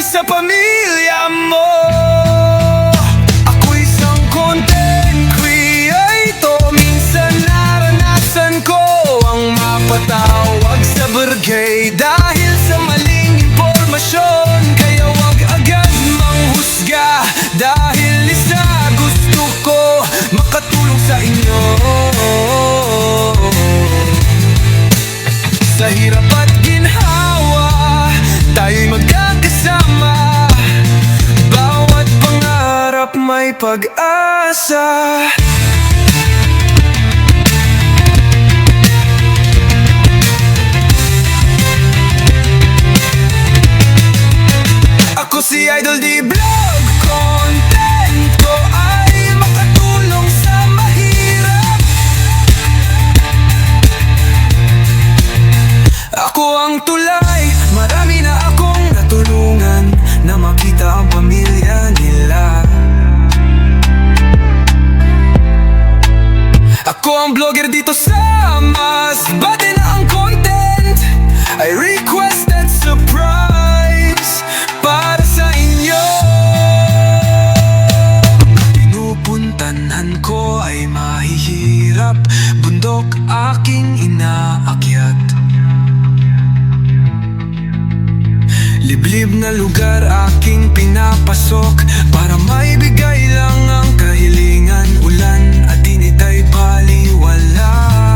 sa pamilya mo. Ako'y isang content creator, minsan naranasan ko ang mapatawag sa barangay dahil sa maling impormasyon. Kaya wag agad manghusga, dahil isa gusto ko makatulong sa inyo. Sa hirap at ginhawa, tayo'y magkakasama. Bawat pangarap may pag-asa. Ako si Idol D Vlog, content ko ay makatulong sa mahirap. Ako ang tulay, marami na akong natulungan na makita ang pamilya nila. Ako ang vlogger dito sa Masbate na ang content ay requested surprise para sa inyo. Pinupuntahan ko ay mahihirap, bundok aking inaakyat. Liblib na lugar aking pinapasok para maibigay lang ang kahilingan. Ulan at init ay baliwala.